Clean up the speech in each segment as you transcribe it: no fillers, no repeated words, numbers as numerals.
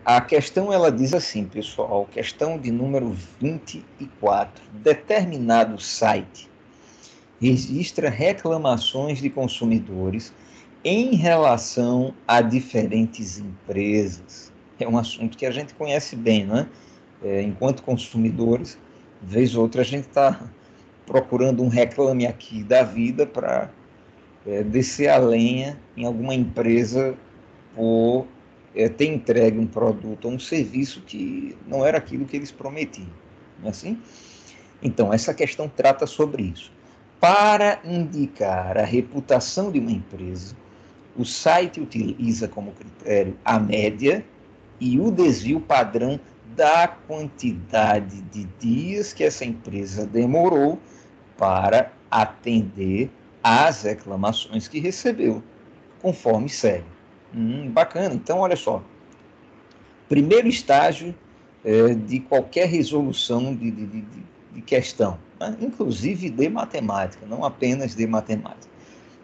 A questão, ela diz assim, pessoal, questão de número 24. Determinado site registra reclamações de consumidores em relação a diferentes empresas. É um assunto que a gente conhece bem, não é? Enquanto consumidores, vez ou outra a gente está procurando um reclame aqui da vida para descer a lenha em alguma empresa por ter entregue um produto ou um serviço que não era aquilo que eles prometiam. Não é assim? Então, essa questão trata sobre isso. Para indicar a reputação de uma empresa, o site utiliza como critério a média e o desvio padrão da quantidade de dias que essa empresa demorou para atender às reclamações que recebeu, conforme segue. Bacana. Então, olha só. Primeiro estágio de qualquer resolução de questão, né? Inclusive de matemática, não apenas de matemática.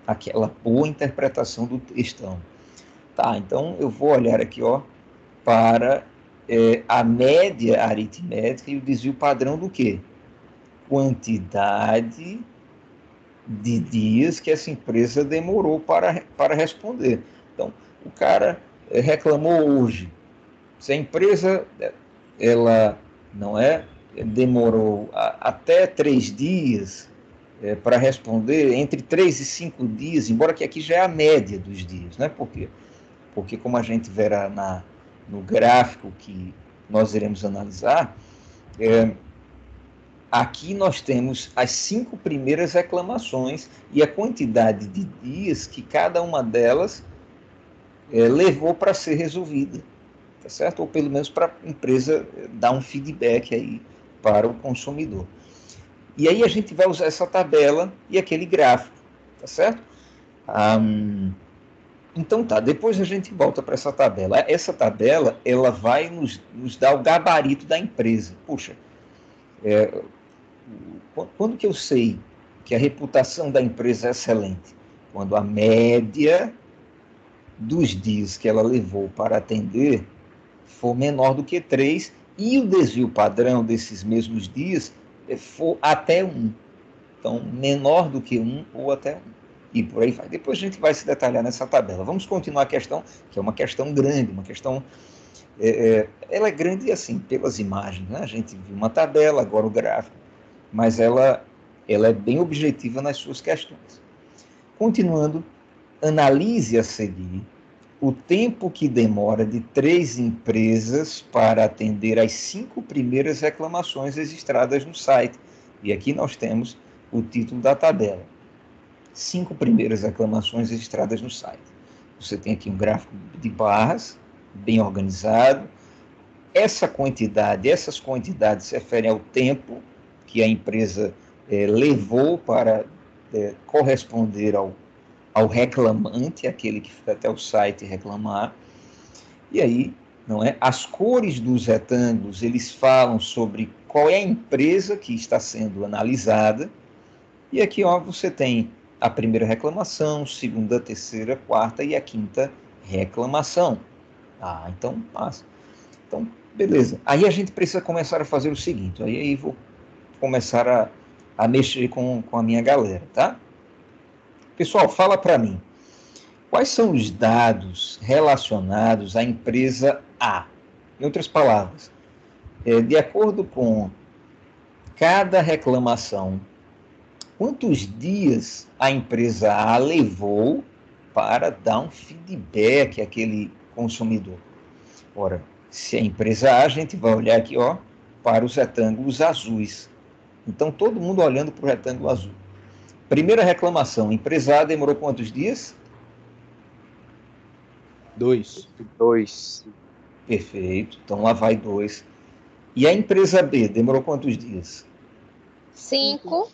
Aquela boa interpretação do textão. Tá, então eu vou olhar aqui, ó, para a média aritmética e o desvio padrão do quê? Quantidade de dias que essa empresa demorou para responder. Então, o cara reclamou hoje. Se a empresa ela não demorou até 3 dias para responder, entre 3 e 5 dias, embora que aqui já é a média dos dias, né? Por quê? Porque como a gente verá no gráfico que nós iremos analisar, aqui nós temos as 5 primeiras reclamações e a quantidade de dias que cada uma delas levou para ser resolvida, tá certo? Ou pelo menos para a empresa dar um feedback aí para o consumidor. E aí a gente vai usar essa tabela e aquele gráfico, tá certo? Então tá, depois a gente volta para essa tabela. Essa tabela, ela vai nos dar o gabarito da empresa. Puxa, quando que eu sei que a reputação da empresa é excelente? Quando a média dos dias que ela levou para atender for menor do que 3 e o desvio padrão desses mesmos dias for até 1. Então, menor do que 1 ou até 1. E por aí vai. Depois a gente vai se detalhar nessa tabela. Vamos continuar a questão, que é uma questão grande, uma questão... ela é grande assim, pelas imagens, né? A gente viu uma tabela, agora o gráfico, mas ela é bem objetiva nas suas questões. Continuando, analise a seguir o tempo que demora de 3 empresas para atender as 5 primeiras reclamações registradas no site. E aqui nós temos o título da tabela. 5 primeiras reclamações registradas no site. Você tem aqui um gráfico de barras, bem organizado. Essas quantidades se referem ao tempo que a empresa levou para corresponder ao reclamante, aquele que foi até o site reclamar. E aí, não é? As cores dos retângulos, eles falam sobre qual é a empresa que está sendo analisada. E aqui, ó, você tem a primeira reclamação, segunda, terceira, quarta e a quinta reclamação. Então, passa. Então, beleza. Aí a gente precisa começar a fazer o seguinte, aí vou começar a mexer com a minha galera, tá? Pessoal, fala para mim. Quais são os dados relacionados à empresa A? Em outras palavras, de acordo com cada reclamação, quantos dias a empresa A levou para dar um feedback àquele consumidor? Ora, se a empresa A, a gente vai olhar aqui, ó, para os retângulos azuis. Então, todo mundo olhando para o retângulo azul. Primeira reclamação, a empresa A demorou quantos dias? 2. Perfeito, então lá vai 2. E a empresa B demorou quantos dias? 5.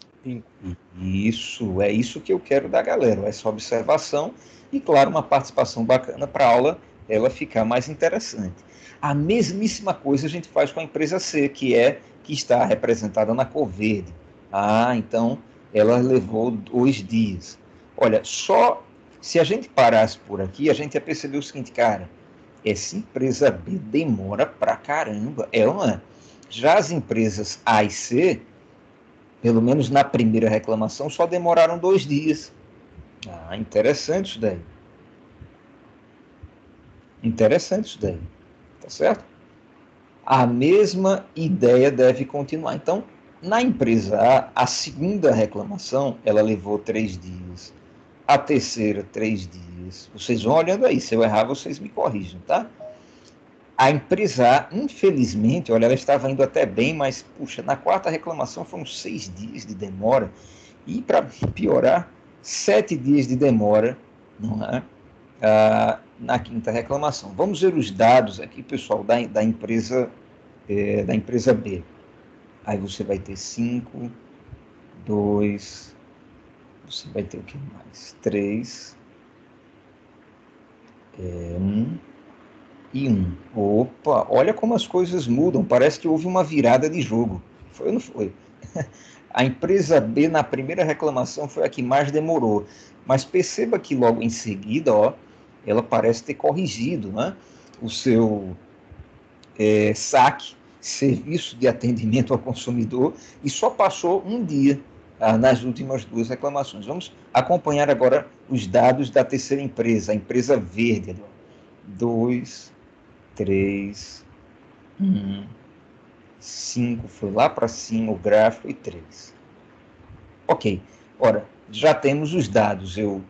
Isso, é isso que eu quero da galera, essa observação e, claro, uma participação bacana para a aula ela ficar mais interessante. A mesmíssima coisa a gente faz com a empresa C, que está representada na cor verde. Então ela levou 2 dias. Olha, só se a gente parasse por aqui, a gente ia perceber o seguinte, cara, essa empresa B demora pra caramba, ou não é? Já as empresas A e C, pelo menos na primeira reclamação, só demoraram 2 dias. Interessante isso daí. Interessante isso daí. Tá certo? A mesma ideia deve continuar. Então, na empresa A, a segunda reclamação, ela levou 3 dias. A terceira, 3 dias. Vocês vão olhando aí. Se eu errar, vocês me corrigem, tá? A empresa A, infelizmente, olha, ela estava indo até bem, mas, puxa, na quarta reclamação foram 6 dias de demora. E, para piorar, 7 dias de demora, não é? Na quinta reclamação. Vamos ver os dados aqui, pessoal, da empresa B. Aí você vai ter 5, 2, você vai ter o que mais? 3, 1 e 1. Opa, olha como as coisas mudam, parece que houve uma virada de jogo. Foi ou não foi? A empresa B, na primeira reclamação, foi a que mais demorou. Mas perceba que logo em seguida, ela parece ter corrigido, né, o seu SAC, Serviço de Atendimento ao Consumidor, e só passou um dia nas últimas 2 reclamações. Vamos acompanhar agora os dados da terceira empresa, a empresa verde. 2, 3, 1, 5, foi lá para cima o gráfico e 3. Ok, ora, já temos os dados. Eu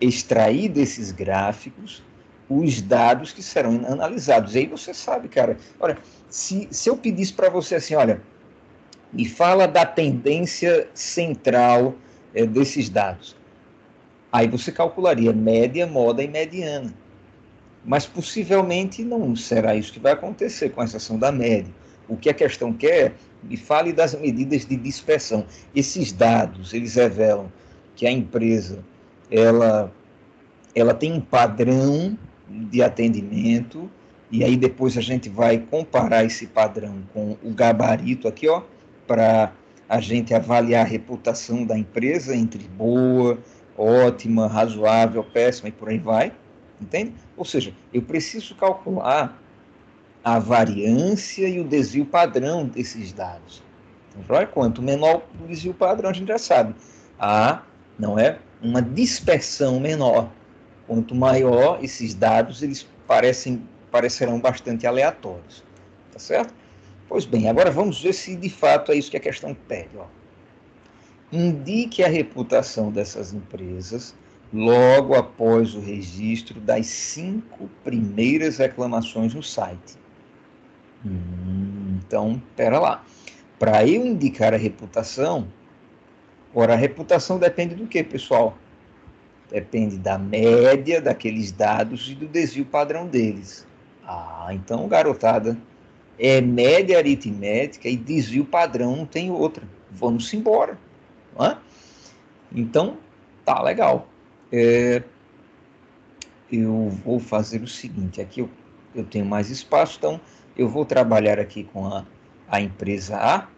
extraí desses gráficos os dados que serão analisados. E aí você sabe, cara, olha, se eu pedisse para você assim, olha, me fala da tendência central desses dados. Aí você calcularia média, moda e mediana. Mas possivelmente não será isso que vai acontecer, com exceção da média. O que a questão quer, me fale das medidas de dispersão. Esses dados, eles revelam que a empresa, ela tem um padrão de atendimento, e aí depois a gente vai comparar esse padrão com o gabarito aqui, para a gente avaliar a reputação da empresa entre boa, ótima, razoável, péssima e por aí vai, entende? Ou seja, eu preciso calcular a variância e o desvio padrão desses dados. Então, quanto menor o desvio padrão, a gente já sabe. Não é uma dispersão menor. Quanto maior esses dados, eles parecerão bastante aleatórios. Tá certo? Pois bem, agora vamos ver se de fato é isso que a questão pede. Indique a reputação dessas empresas logo após o registro das 5 primeiras reclamações no site. Então, espera lá. Para eu indicar a reputação, ora, a reputação depende do que, pessoal? Depende da média daqueles dados e do desvio padrão deles. Então, garotada, é média aritmética e desvio padrão, não tem outra. Vamos embora. Não é? Então, tá legal. Eu vou fazer o seguinte, aqui eu tenho mais espaço, então eu vou trabalhar aqui com a empresa A.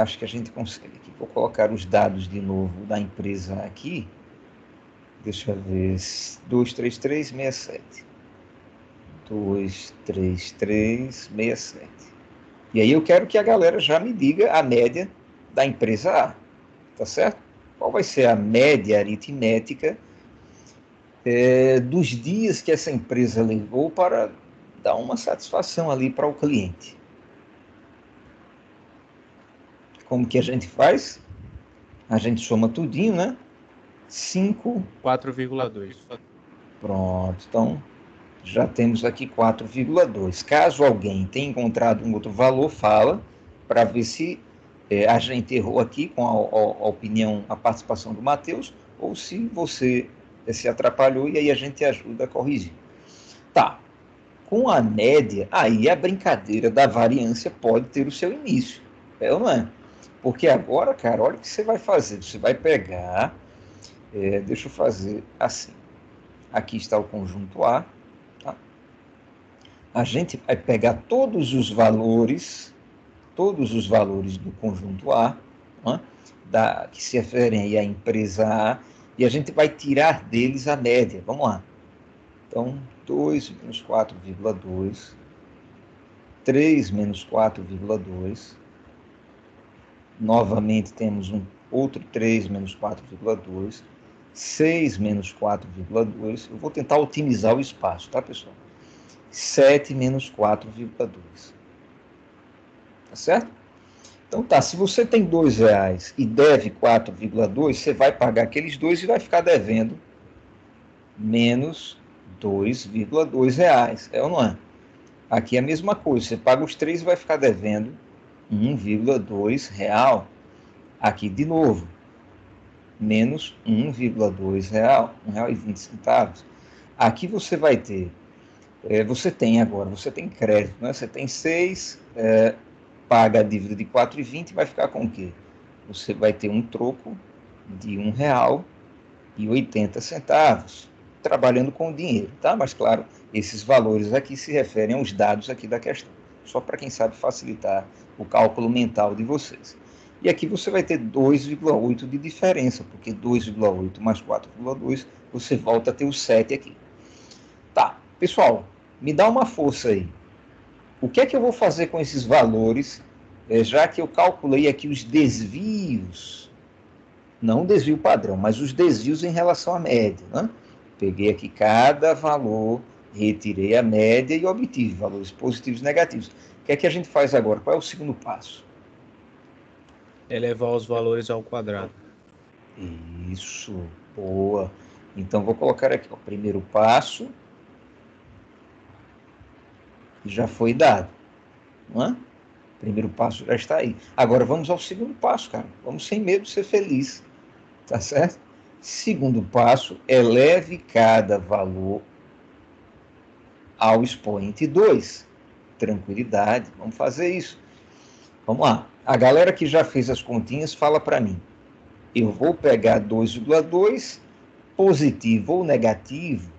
Acho que a gente consegue aqui. Vou colocar os dados de novo da empresa aqui. Deixa eu ver. 23367. 23367. E aí eu quero que a galera já me diga a média da empresa A. Tá certo? Qual vai ser a média aritmética dos dias que essa empresa levou para dar uma satisfação ali para o cliente? Como que a gente faz? A gente soma tudinho, né? 4,2. Pronto, então já temos aqui 4,2. Caso alguém tenha encontrado um outro valor, fala, para ver se a gente errou aqui com a opinião, a participação do Matheus, ou se você se atrapalhou, e aí a gente ajuda a corrigir. Tá, com a média, aí a brincadeira da variância pode ter o seu início, ou não é? Porque agora, cara, olha o que você vai fazer. Você vai pegar, deixa eu fazer assim. Aqui está o conjunto A. Tá? A gente vai pegar todos os valores do conjunto A, que se referem aí à empresa A, e a gente vai tirar deles a média. Vamos lá. Então, 2 menos 4,2, 3 menos 4,2, novamente temos um outro 3 menos 4,2, 6 menos 4,2, eu vou tentar otimizar o espaço, tá, pessoal? 7 menos 4,2. Tá certo? Então tá, se você tem R$ 2 e deve 4,2, você vai pagar aqueles dois e vai ficar devendo menos R$ 2,2, é ou não é? Aqui é a mesma coisa, você paga os 3 e vai ficar devendo R$ 1,2. Aqui de novo, menos R$ 1,2, R$ 1,20. Aqui você vai ter, você tem crédito, né? Você tem 6, paga a dívida de 4,20, vai ficar com o quê? Você vai ter um troco de R$ 1,80, trabalhando com o dinheiro, tá? Mas, claro, esses valores aqui se referem aos dados aqui da questão, só para quem sabe facilitar o cálculo mental de vocês. E aqui você vai ter 2,8 de diferença, porque 2,8 mais 4,2, você volta a ter o 7 aqui. Tá, pessoal, me dá uma força aí. O que é que eu vou fazer com esses valores, já que eu calculei aqui os desvios, não o desvio padrão, mas os desvios em relação à média, né? Peguei aqui cada valor, retirei a média e obtive valores positivos e negativos. O que é que a gente faz agora? Qual é o segundo passo? Elevar os valores ao quadrado. Isso, boa. Então, vou colocar aqui, ó, primeiro passo, já foi dado, não é? Primeiro passo já está aí. Agora vamos ao segundo passo, cara. Vamos sem medo de ser feliz, tá certo? Segundo passo, eleve cada valor ao expoente 2. Tranquilidade, vamos fazer isso. Vamos lá. A galera que já fez as continhas, fala para mim. Eu vou pegar 2,2, positivo ou negativo,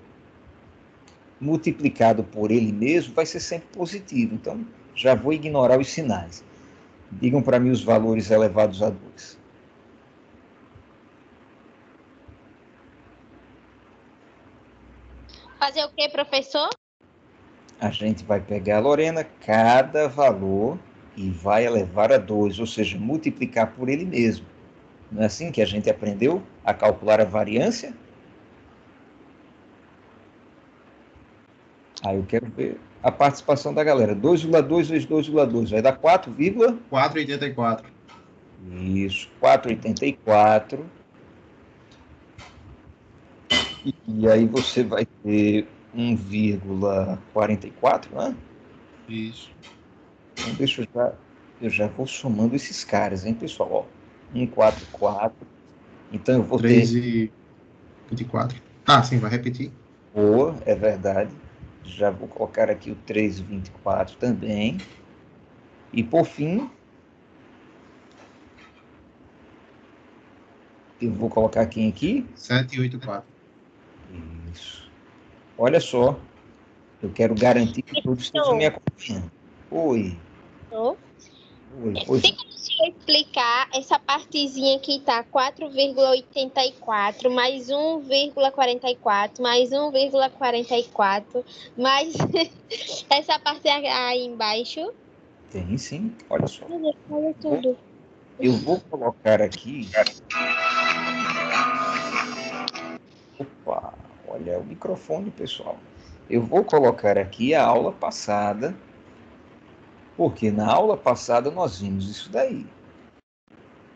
multiplicado por ele mesmo, vai ser sempre positivo. Então, já vou ignorar os sinais. Digam para mim os valores elevados a 2. Fazer o quê, professor? A gente vai pegar, Lorena, cada valor e vai elevar a 2, ou seja, multiplicar por ele mesmo. Não é assim que a gente aprendeu a calcular a variância? Aí eu quero ver a participação da galera. 2,2 vezes 2,2 vai dar 4,84. Isso, 4,84. E aí você vai ter 1,44, né? Isso. Então deixa eu já vou somando esses caras, hein, pessoal? Ó, 144. Então eu vou 3,24. Ah, sim, vai repetir. Boa, é verdade. Já vou colocar aqui o 3,24 também. E por fim, eu vou colocar quem aqui? 7,84. Isso. Olha só, eu quero garantir que todos estejam me acompanhando. Oi. Oi, pois. Tem como você explicar essa partezinha que tá 4,84 mais 1,44 mais 1,44 mais essa parte aí embaixo? Tem sim, olha só. Olha tudo. Eu vou colocar aqui. Opa, olha o microfone, pessoal. Eu vou colocar aqui a aula passada, porque na aula passada nós vimos isso daí.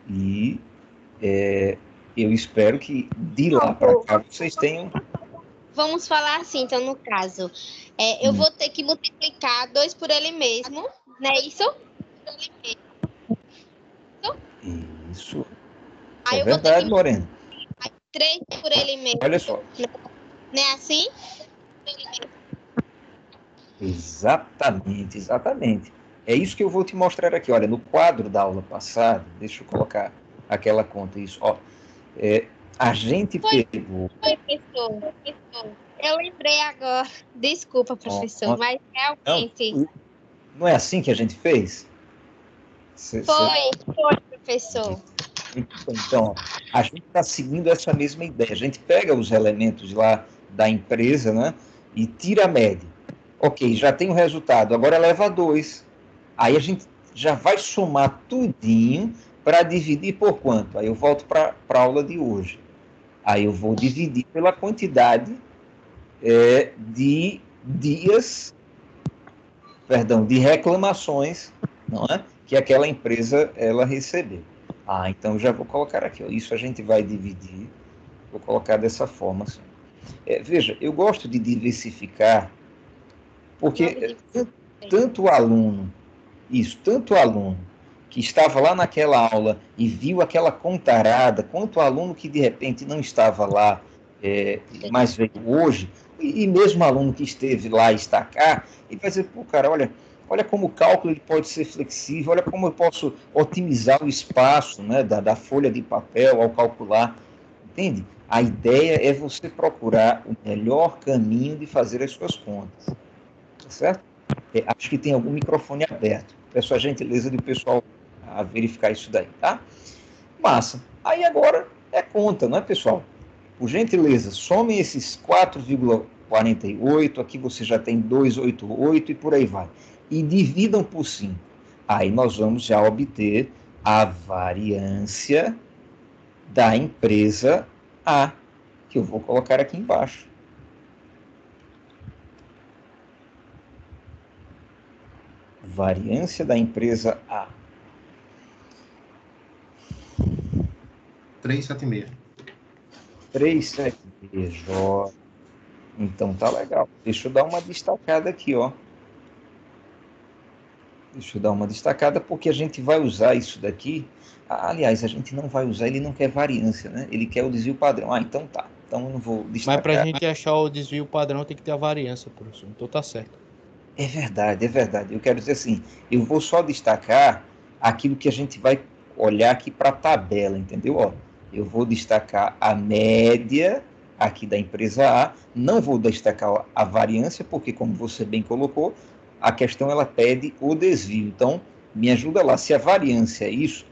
E eu espero que de lá para cá vocês tenham. Vamos falar assim, então, no caso. Eu vou ter que multiplicar 2 por ele mesmo, não é isso? Isso. Aí É eu vou ter verdade, que Lorena. 3 por ele mesmo. Olha só. Não é assim? Exatamente, exatamente. É isso que eu vou te mostrar aqui. Olha, no quadro da aula passada, deixa eu colocar aquela conta, isso. Ó, a gente pegou. Professor, eu lembrei agora. Desculpa, professor, mas realmente. Não é assim que a gente fez? Foi, professor. Então, a gente está seguindo essa mesma ideia. A gente pega os elementos lá da empresa, né? e tira a média. Ok, já tem o resultado, agora eleva 2. Aí a gente já vai somar tudinho para dividir por quanto? Aí eu volto para a aula de hoje. Aí eu vou dividir pela quantidade de dias, perdão, de reclamações, não é? Que aquela empresa ela recebeu. Então já vou colocar aqui, ó. Isso a gente vai dividir, vou colocar dessa forma. Assim. Veja, eu gosto de diversificar, porque tanto o aluno que estava lá naquela aula e viu aquela contarada, quanto o aluno que de repente não estava lá, mas veio hoje, e mesmo o aluno que esteve lá estacar, ele vai dizer, pô, cara, olha como o cálculo ele pode ser flexível, olha como eu posso otimizar o espaço, né, da folha de papel ao calcular, entende? A ideia é você procurar o melhor caminho de fazer as suas contas, tá certo? Acho que tem algum microfone aberto. Peço a gentileza do pessoal a verificar isso daí, tá? Massa. Aí agora é conta, não é, pessoal? Por gentileza, somem esses 4,48, aqui você já tem 288 e por aí vai. E dividam por 5. Aí nós vamos já obter a variância da empresa A, que eu vou colocar aqui embaixo. Variância da empresa A. 376. 376, Jó. Então tá legal. Deixa eu dar uma destacada aqui, ó. Deixa eu dar uma destacada porque a gente vai usar isso daqui. Aliás, a gente não vai usar, ele não quer variância, né? Ele quer o desvio padrão. Então tá. Então eu não vou destacar. Mas para a gente achar o desvio padrão tem que ter a variância, professor. Então tá certo. É verdade, é verdade. Eu quero dizer assim, eu vou só destacar aquilo que a gente vai olhar aqui para a tabela, entendeu? Ó, eu vou destacar a média aqui da empresa A, não vou destacar a variância, porque como você bem colocou, a questão ela pede o desvio. Então, me ajuda lá, se a variância é isso,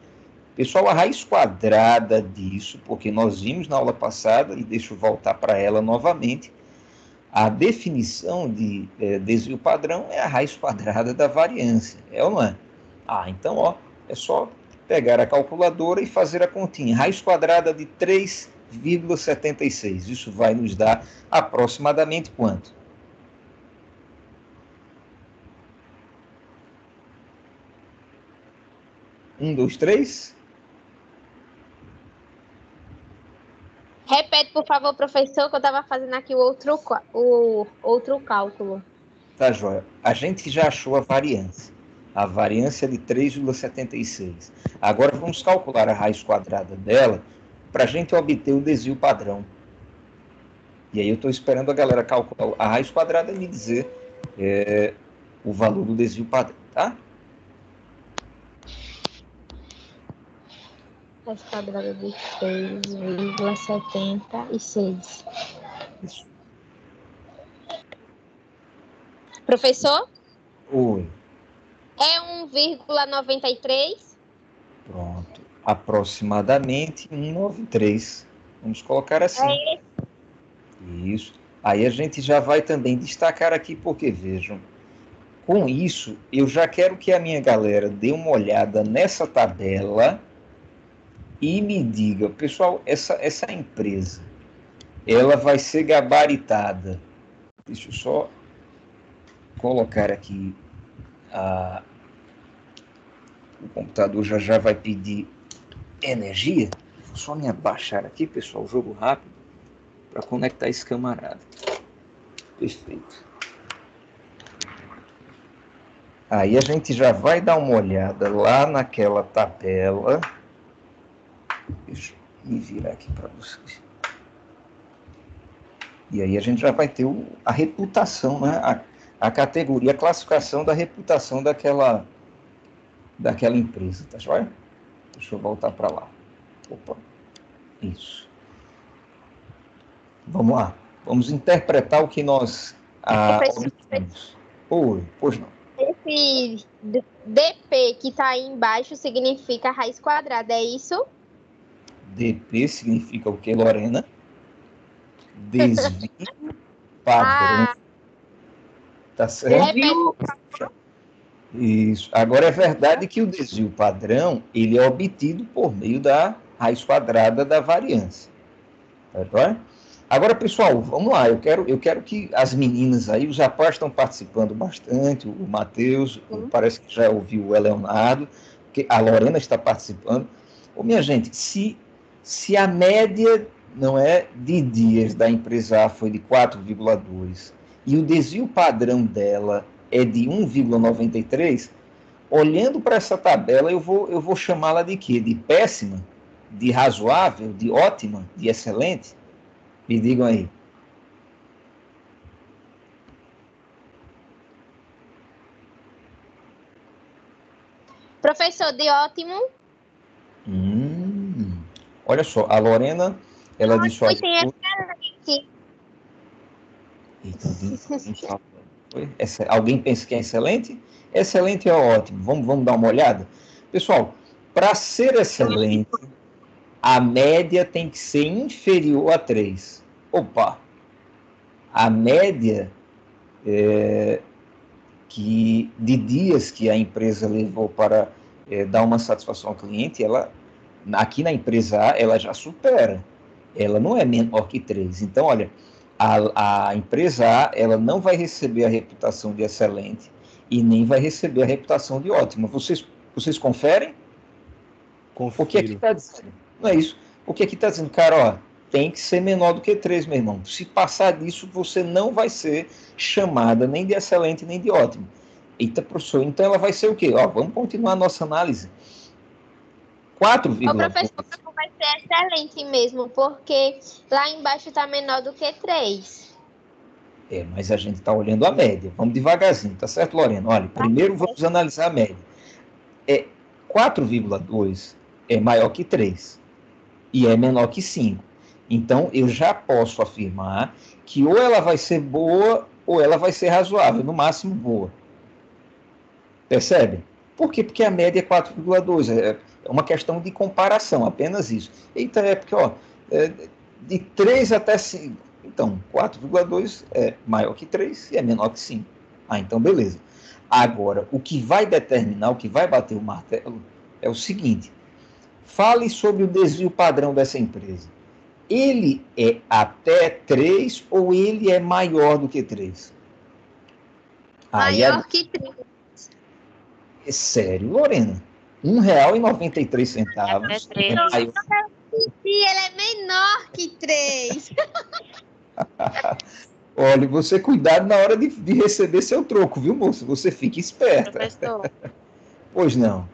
pessoal, a raiz quadrada disso, porque nós vimos na aula passada, e deixa eu voltar para ela novamente, a definição de desvio padrão é a raiz quadrada da variância, é ou não é? Então, ó, é só pegar a calculadora e fazer a continha. Raiz quadrada de 3,76. Isso vai nos dar aproximadamente quanto? Um, dois, três. Repete, por favor, professor, que eu estava fazendo aqui o outro cálculo. Tá, joia. A gente já achou a variância. A variância de 3,76. Agora vamos calcular a raiz quadrada dela para a gente obter o desvio padrão. E aí eu estou esperando a galera calcular a raiz quadrada e me dizer o valor do desvio padrão, tá? Raiz quadrada de 3,76. Isso. Professor? Oi. É 1,93? Pronto. Aproximadamente 193. Vamos colocar assim. É. Isso. Aí a gente já vai também destacar aqui, porque vejam, com isso, eu já quero que a minha galera dê uma olhada nessa tabela e me diga, pessoal, essa empresa, ela vai ser gabaritada. Deixa eu só colocar aqui, o computador já vai pedir energia. Vou só me abaixar aqui, pessoal, jogo rápido, para conectar esse camarada. Perfeito. Aí a gente já vai dar uma olhada lá naquela tabela. Deixa eu me virar aqui para vocês. E aí a gente já vai ter a reputação, né? A categoria, a classificação da reputação daquela empresa, tá joia? Deixa eu voltar para lá. Opa, isso. Vamos lá. Vamos interpretar o que nós obtemos. Oi, pois não. Esse DP que está aí embaixo significa raiz quadrada, é isso? DP significa o que, Lorena? Desvio padrão Tá certo? Repete. Isso. Agora, é verdade que o desvio padrão, ele é obtido por meio da raiz quadrada da variância. Tá bom? Agora, pessoal, vamos lá. Eu quero que as meninas aí, os rapazes estão participando bastante, o Matheus, parece que já ouviu o Leonardo, que a Lorena está participando. Ô, minha gente, se a média não é de dias da empresa A foi de 4,2 e o desvio padrão dela é de 1,93, olhando para essa tabela, eu vou chamá-la de quê? De péssima? De razoável? De ótima? De excelente? Me digam aí. Professor, de ótimo. Olha só, a Lorena, ela disse... Ótimo tem excelente. Alguém pensa que é excelente? Excelente é ótimo. Vamos dar uma olhada? Pessoal, para ser excelente, a média tem que ser inferior a 3. Opa! A média de dias que a empresa levou para dar uma satisfação ao cliente, ela, aqui na empresa A, ela já supera. Ela não é menor que 3. Então, olha, a empresa A, ela não vai receber a reputação de excelente e nem vai receber a reputação de ótima. Vocês conferem? Confiro. O que aqui está dizendo? Não é isso. O que aqui está dizendo, cara, ó, tem que ser menor do que 3, meu irmão. Se passar disso, você não vai ser chamada nem de excelente, nem de ótimo. Eita, professor, então ela vai ser o quê? Ó, vamos continuar a nossa análise. 4,2. O professor vai ser excelente mesmo, porque lá embaixo está menor do que 3. Mas a gente está olhando a média. Vamos devagarzinho, tá certo, Lorena? Olha, primeiro vamos analisar a média. 4,2 é maior que 3 e é menor que 5. Então, eu já posso afirmar que ou ela vai ser boa ou ela vai ser razoável, no máximo boa. Percebe? Por quê? Porque a média é 4,2. É uma questão de comparação, apenas isso. Eita, porque, ó, de 3 até 5. Então, 4,2 é maior que 3 e é menor que 5. Então, beleza. Agora, o que vai determinar, o que vai bater o martelo, é o seguinte. Fale sobre o desvio padrão dessa empresa. Ele é até 3 ou ele é maior do que 3? Maior que 3. É sério, Lorena? R$1,93. Ele é menor que 3. Olha, você cuidado na hora de receber seu troco, viu, moço? Você fica esperta. Professor, Pois não.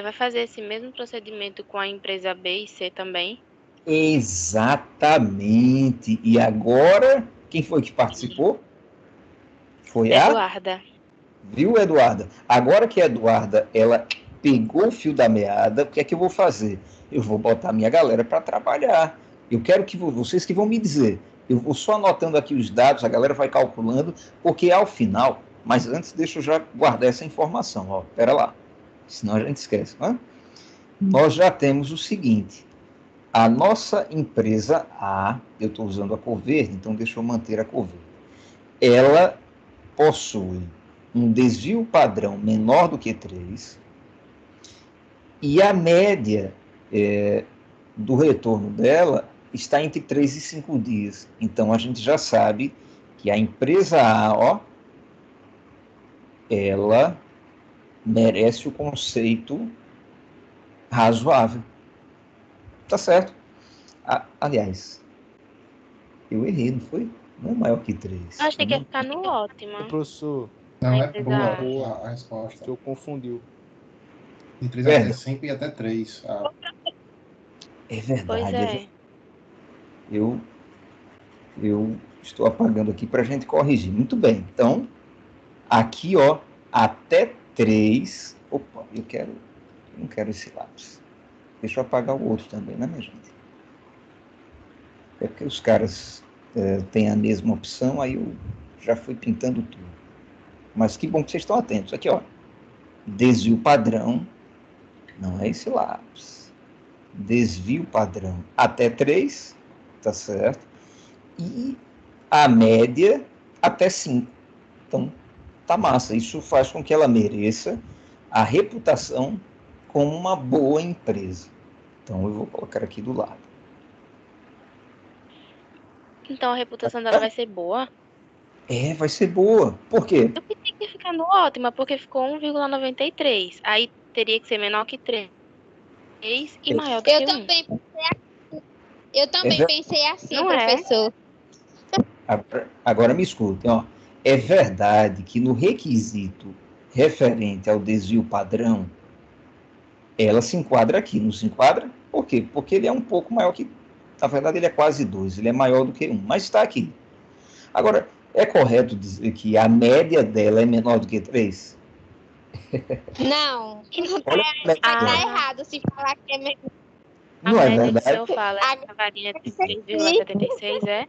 vai fazer esse mesmo procedimento com a empresa B e C também? Exatamente. E agora, quem foi que participou? Foi Eduarda. Viu, Eduarda? Agora que a Eduarda, ela pegou o fio da meada, o que é que eu vou fazer? Eu vou botar a minha galera para trabalhar. Eu quero que vocês que vão me dizer. Eu vou só anotando aqui os dados, a galera vai calculando, porque ao final, mas antes deixa eu já guardar essa informação, ó, pera lá, senão a gente esquece. Nós já temos o seguinte, a nossa empresa A, eu estou usando a cor verde, então deixa eu manter a cor verde, ela possui um desvio padrão menor do que 3 e a média do retorno dela está entre 3 e 5 dias. Então, a gente já sabe que a empresa A, ó, ela merece o conceito razoável. Tá certo? Aliás, eu errei, não foi? Não é maior que 3. Acho que ia ficar no ótimo. Professor, Não, é Exato. boa a resposta. o senhor confundiu. De 3 até 5 e até 3. É verdade. Pois é. Eu estou apagando aqui para a gente corrigir. Muito bem. Então, aqui, ó, até 3. Opa, eu não quero esse lápis. Deixa eu apagar o outro também, né, minha gente? É porque os caras têm a mesma opção, aí eu já fui pintando tudo. Mas que bom que vocês estão atentos. Aqui, ó. Desvio padrão. Não é esse lápis. Desvio padrão até 3, tá certo? E a média até 5. Então, tá massa. Isso faz com que ela mereça a reputação como uma boa empresa. Então, eu vou colocar aqui do lado. Então a reputação dela vai ser boa? Vai ser boa. Por quê? Eu pensei que ia ficar no ótima, porque ficou 1,93. Aí teria que ser menor que 3 e maior do Eu que 1. também, eu também É pensei assim, Não é? professor. Agora me escutem, ó. É verdade que no requisito referente ao desvio padrão, ela se enquadra aqui, não se enquadra? Por quê? Porque ele é um pouco maior que. Na verdade, ele é quase 2, ele é maior do que 1, mas está aqui. Agora, é correto dizer que a média dela é menor do que 3? Não, Olha como é que vai estar é. errado se falar que é melhor. A Não é média que o verdade? senhor fala é a varinha de Agora, 3,76, é?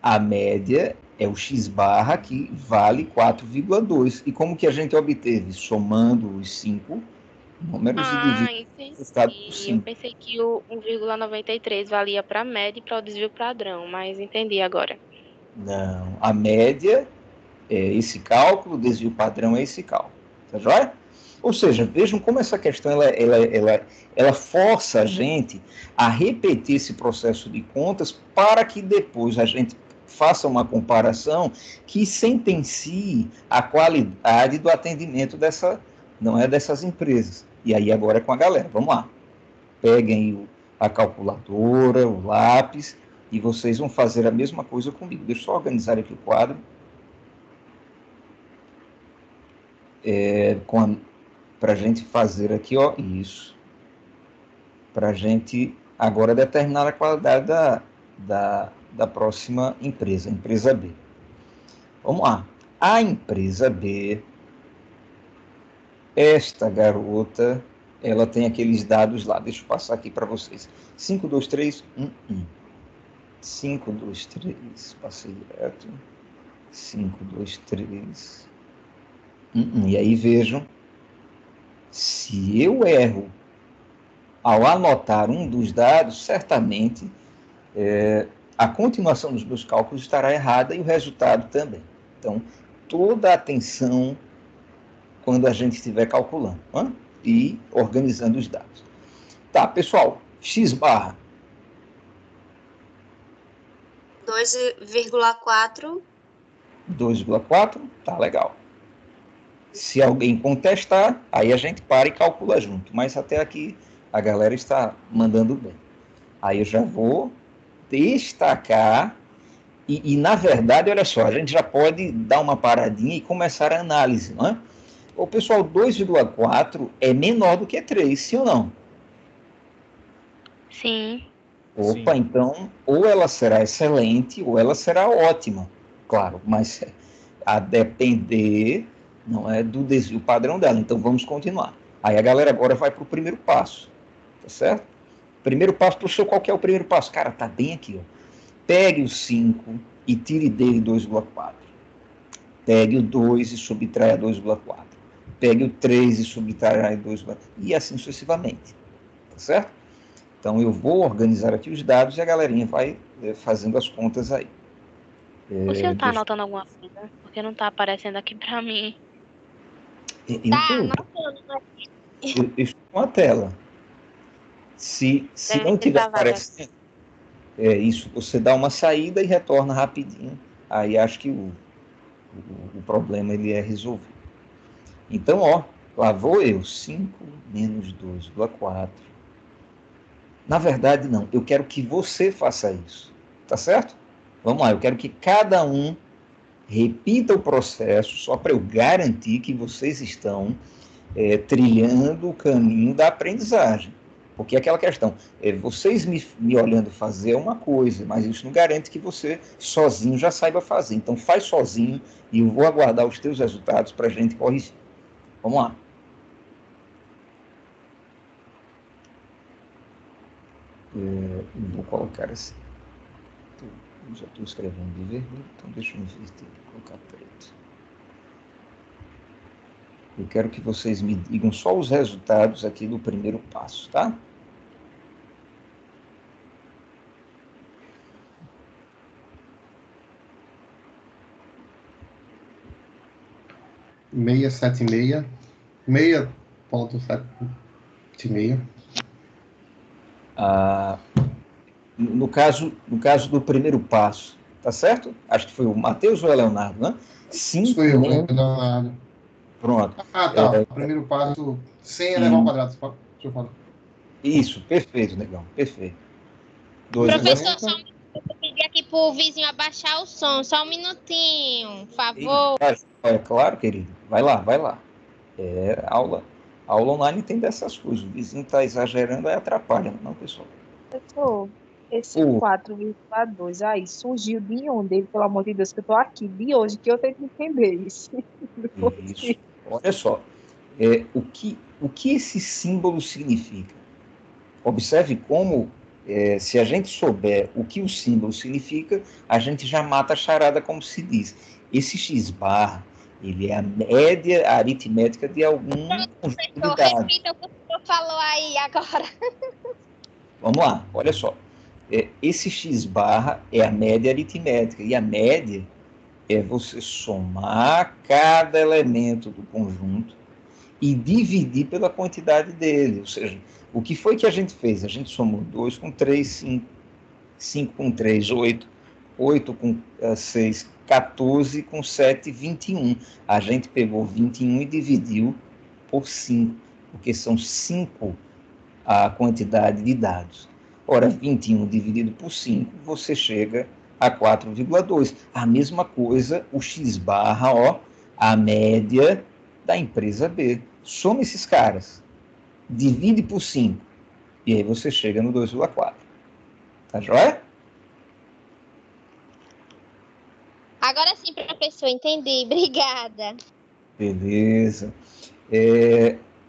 A média é o x barra que vale 4,2. E como que a gente obteve? Somando os 5 números e Ah, dividindo entendi. o resultado por Eu 5. pensei que o 1,93 valia para a média e para o desvio padrão, mas entendi agora. Não, a média é esse cálculo, o desvio padrão é esse cálculo. Tá joia? Ou seja, vejam como essa questão ela força a gente a repetir esse processo de contas para que depois a gente faça uma comparação que sentencie a qualidade do atendimento não é dessas empresas. E aí agora é com a galera. Vamos lá. Peguem a calculadora, o lápis, e vocês vão fazer a mesma coisa comigo. Deixa eu só organizar aqui o quadro. Para a gente fazer aqui, ó, isso. Para a gente agora determinar a qualidade da próxima empresa, a empresa B. Vamos lá. A empresa B, esta garota, ela tem aqueles dados lá. Deixa eu passar aqui para vocês. 5, 2, 3, 1, 1. 5, 2, 3, passei direto. 5, 2, 3, 1, 1. E aí vejam, se eu erro ao anotar um dos dados, certamente a continuação dos meus cálculos estará errada e o resultado também. Então, toda a atenção quando a gente estiver calculando, né? E organizando os dados. Tá, pessoal, x barra 2,4. 2,4, tá legal. Se alguém contestar, aí a gente para e calcula junto. Mas até aqui a galera está mandando bem. Aí eu já vou destacar na verdade, olha só, a gente já pode dar uma paradinha e começar a análise, não é? O pessoal, 2,4 é menor do que 3, sim ou não? Sim. Opa, Sim. então, ou ela será excelente, ou ela será ótima. Claro, mas a depender, não é, do desvio padrão dela. Então, vamos continuar. Aí a galera agora vai para o primeiro passo, tá certo? Primeiro passo, professor, qual que é o primeiro passo? Cara, tá bem aqui, ó. Pegue o 5 e tire dele 2,4. Pegue o 2 e subtraia 2,4. Pegue o 3 e subtraia 2,4. E assim sucessivamente. Tá certo? Então eu vou organizar aqui os dados e a galerinha vai fazendo as contas aí. O senhor tá Deixa... anotando alguma coisa? Porque não tá aparecendo aqui pra mim. Eu Tá, tô, anotando, né? eu estou com a tela. Se Deve não ter tiver travado. aparecendo, isso, você dá uma saída e retorna rapidinho. Aí acho que o problema ele é resolvido. Então, ó, lá vou eu, 5 menos 2,4. Na verdade, não. Eu quero que você faça isso. Tá certo? Vamos lá, eu quero que cada um repita o processo, só para eu garantir que vocês estão trilhando o caminho da aprendizagem. Porque é aquela questão, vocês me olhando fazer é uma coisa, mas isso não garante que você sozinho já saiba fazer. Então faz sozinho e eu vou aguardar os teus resultados para a gente corrigir. Vamos lá. Vou colocar assim. Já estou escrevendo de vermelho, então deixa eu inverter e colocar preto. Eu quero que vocês me digam só os resultados aqui do primeiro passo, tá? 676. 6,76. No caso do primeiro passo, tá certo? Acho que foi o Matheus ou o Leonardo, né? Isso foi eu, Leonardo. Pronto. Tá. Primeiro passo, sem elevar ao quadrado. Deixa eu falar. Isso, perfeito, negão, perfeito. 2 Professor, só um minuto, eu pedi aqui pro vizinho abaixar o som, só um minutinho, por favor. É claro, querido. Vai lá. Aula online tem dessas coisas. O vizinho está exagerando, aí atrapalha, não, pessoal? Professor, esse 4,2 aí surgiu de onde? Pelo amor de Deus, que eu tô aqui, de hoje, que eu tenho que entender isso. Isso. Olha só, o que esse símbolo significa? Observe como, se a gente souber o que o símbolo significa, a gente já mata a charada, como se diz. Esse x-bar, ele é a média aritmética de algum conjunto de dados. Repita o que o senhor falou aí agora. Vamos lá, olha só. Esse x-barra é a média aritmética, e a média é você somar cada elemento do conjunto e dividir pela quantidade dele. Ou seja, o que foi que a gente fez? A gente somou 2 com 3, 5, 5 com 3, 8, 8 com 6, 14 com 7, 21. A gente pegou 21 e dividiu por 5, porque são 5 a quantidade de dados. Ora, 21 dividido por 5, você chega a 4,2. A mesma coisa, o x-barra, a média da empresa B. Soma esses caras, divide por 5, e aí você chega no 2,4. Tá joia? Agora sim, professor, entendi. Obrigada. Beleza.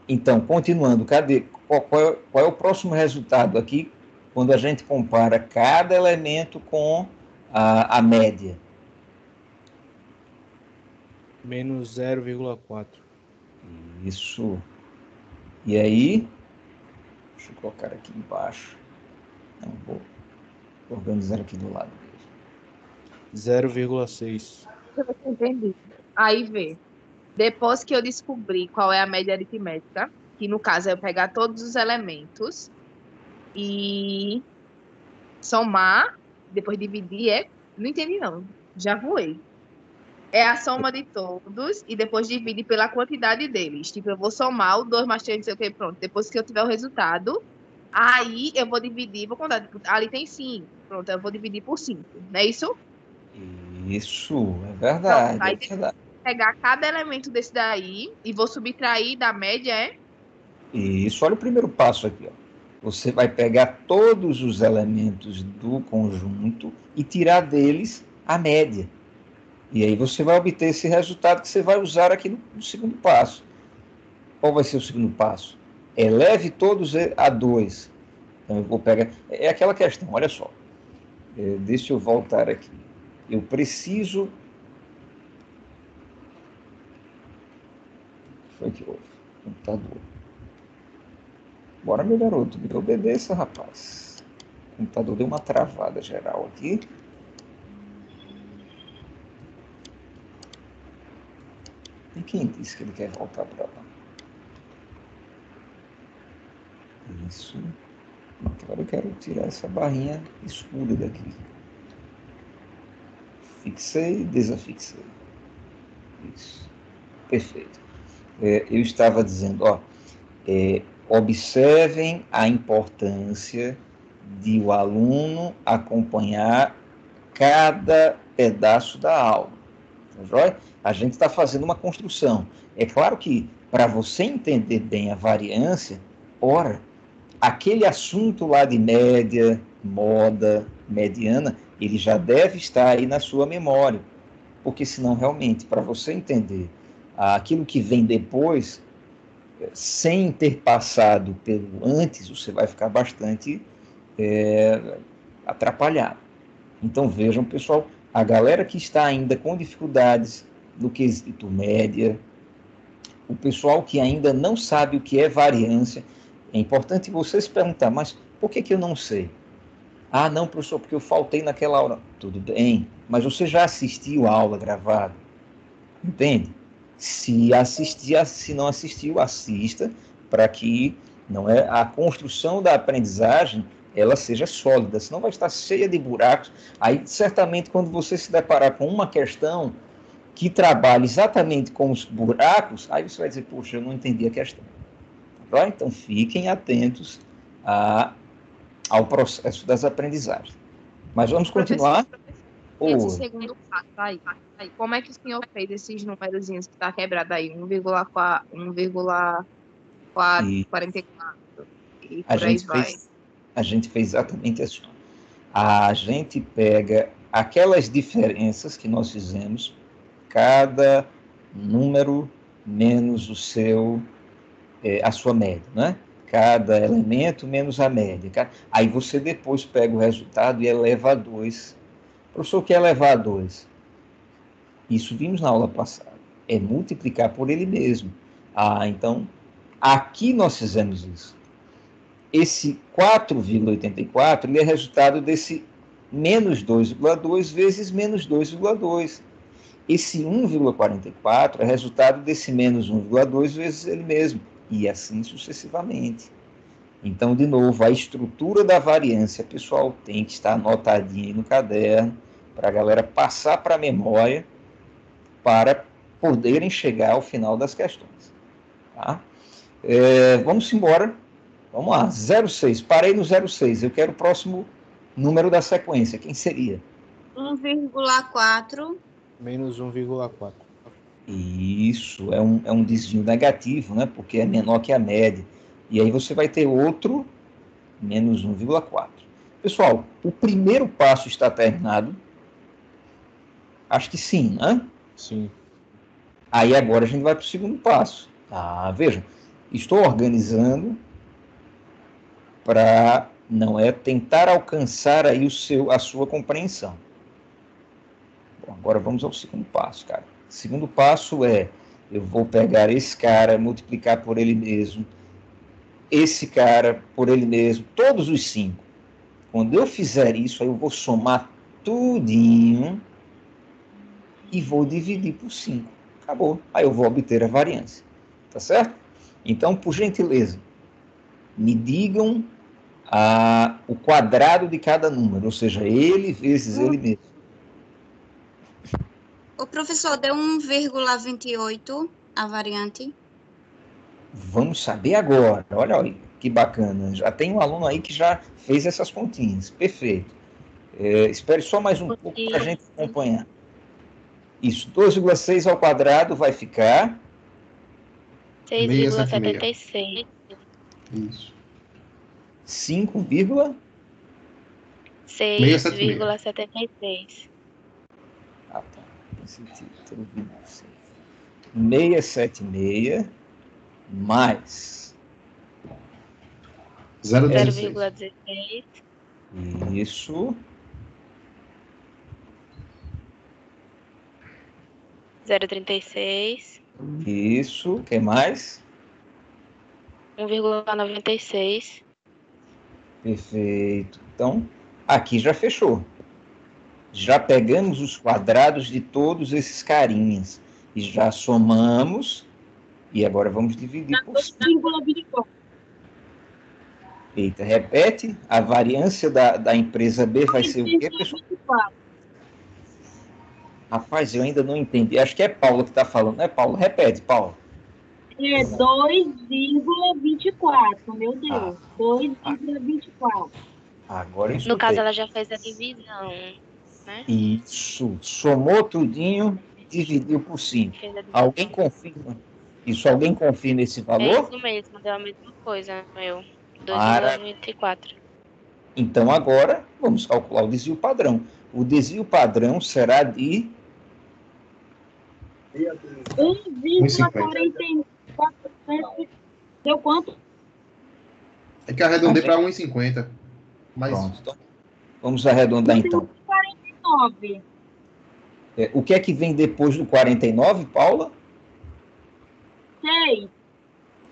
Então, continuando, cadê? Qual é o próximo resultado aqui, quando a gente compara cada elemento com a média? Menos 0,4. Isso. E aí, deixa eu colocar aqui embaixo. Não, vou organizar aqui do lado mesmo. 0,6. Eu entendi. Aí vê. Depois que eu descobri qual é a média aritmética, que no caso é eu pegar todos os elementos e somar, depois dividir, não entendi não, já voei. É a soma de todos e depois divide pela quantidade deles. Tipo, eu vou somar o 2 mais 3, não sei o que, pronto. Depois que eu tiver o resultado, aí eu vou dividir, vou contar. Tipo, ali tem 5, pronto, eu vou dividir por 5, não é isso? Isso, é verdade. Pronto, aí É verdade. pegar cada elemento desse daí e vou subtrair da média, Isso, olha o primeiro passo aqui. Você vai pegar todos os elementos do conjunto e tirar deles a média. E aí você vai obter esse resultado que você vai usar aqui no segundo passo. Qual vai ser o segundo passo? Eleve todos a 2. Então eu vou pegar... É aquela questão, olha só. Deixa eu voltar aqui. Eu preciso... O que foi que houve? Computador. Bora, meu garoto, me obedeça, rapaz. O computador deu uma travada geral aqui. E quem disse que ele quer voltar para lá? Isso. Agora eu quero tirar essa barrinha escura daqui. Fixei, desafixei. Isso. Perfeito. Eu estava dizendo, observem a importância de o aluno acompanhar cada pedaço da aula. Tá joia? A gente está fazendo uma construção. É claro que, para você entender bem a variância, ora, aquele assunto lá de média, moda, mediana, ele já deve estar aí na sua memória. Porque senão, realmente, para você entender aquilo que vem depois, sem ter passado pelo antes, você vai ficar bastante atrapalhado. Então, vejam, pessoal, a galera que está ainda com dificuldades no quesito média, o pessoal que ainda não sabe o que é variância, é importante você se perguntar, mas por que eu não sei? Ah, não, professor, porque eu faltei naquela aula. Tudo bem, mas você já assistiu a aula gravada? Entende? Se não assistiu, assista, para que a construção da aprendizagem ela seja sólida, senão vai estar cheia de buracos. Aí, certamente, quando você se deparar com uma questão que trabalhe exatamente com os buracos, aí você vai dizer, poxa, eu não entendi a questão. Tá? Então, fiquem atentos ao processo das aprendizagens. Mas vamos continuar? Esse segundo passo aí, como é que o senhor fez esses númerozinhos que está quebrado aí? 1,44 e por aí vai. A gente fez exatamente assim. A gente pega aquelas diferenças que nós fizemos, cada número menos a sua média, né? Cada elemento menos a média. Aí você depois pega o resultado e eleva a 2. Professor, o que é elevar a 2? Isso vimos na aula passada. É multiplicar por ele mesmo. Então, aqui nós fizemos isso. Esse 4,84 ele é resultado desse menos 2,2 vezes menos 2,2. Esse 1,44 é resultado desse menos 1,2 vezes ele mesmo. E assim sucessivamente. Então, de novo, a estrutura da variância, pessoal, tem que estar anotadinha aí no caderno, para a galera passar para a memória, para poderem chegar ao final das questões. Tá? Vamos embora. Vamos lá, 0,6. Parei no 0,6. Eu quero o próximo número da sequência. Quem seria? 1,4. Menos 1,4. Isso, é um desvio negativo, né? Porque é menor que a média. E aí você vai ter outro menos 1,4. Pessoal, o primeiro passo está terminado? Acho que sim, né? Sim. Aí agora a gente vai para o segundo passo. Vejam, estou organizando para tentar alcançar aí a sua compreensão. Bom, agora vamos ao segundo passo, cara. O segundo passo eu vou pegar esse cara, multiplicar por ele mesmo, esse cara por ele mesmo, todos os 5. Quando eu fizer isso, aí eu vou somar tudinho e vou dividir por 5. Acabou. Aí eu vou obter a variância. Tá certo? Então, por gentileza, me digam o quadrado de cada número, ou seja, ele vezes ele mesmo. O professor deu 1,28 a variante. Vamos saber agora. Olha aí, que bacana. Já tem um aluno aí que já fez essas continhas. Perfeito. Espere só mais um pouco para a gente acompanhar. Isso, 2,6 ao quadrado vai ficar 6,76. Isso. 6,76. Tá. Esse título, 676 mais 0,16. Isso. 0,36. Isso. O que mais? 1,96. Perfeito. Então, aqui já fechou. Já pegamos os quadrados de todos esses carinhas e já somamos. E agora vamos dividir por 5. Eita, repete. A variância da empresa B vai ser o quê, pessoal? Rapaz, eu ainda não entendi. Acho que é Paulo que está falando, não é Paulo? Repete, Paulo. É 2,24, meu Deus. 2,24. Agora isso. No caso, ela já fez a divisão, né? Isso. Somou tudinho, dividiu por 5. Alguém confirma? Isso, alguém confirma esse valor? É isso mesmo, deu a mesma coisa, meu. 2,24. Então, agora, vamos calcular o desvio padrão. O desvio padrão será de 1,44. Deu quanto? É que arredondei para 1,50. Mas... Pronto. Então, vamos arredondar, então. 49. O que é que vem depois do 49, Paula? 6.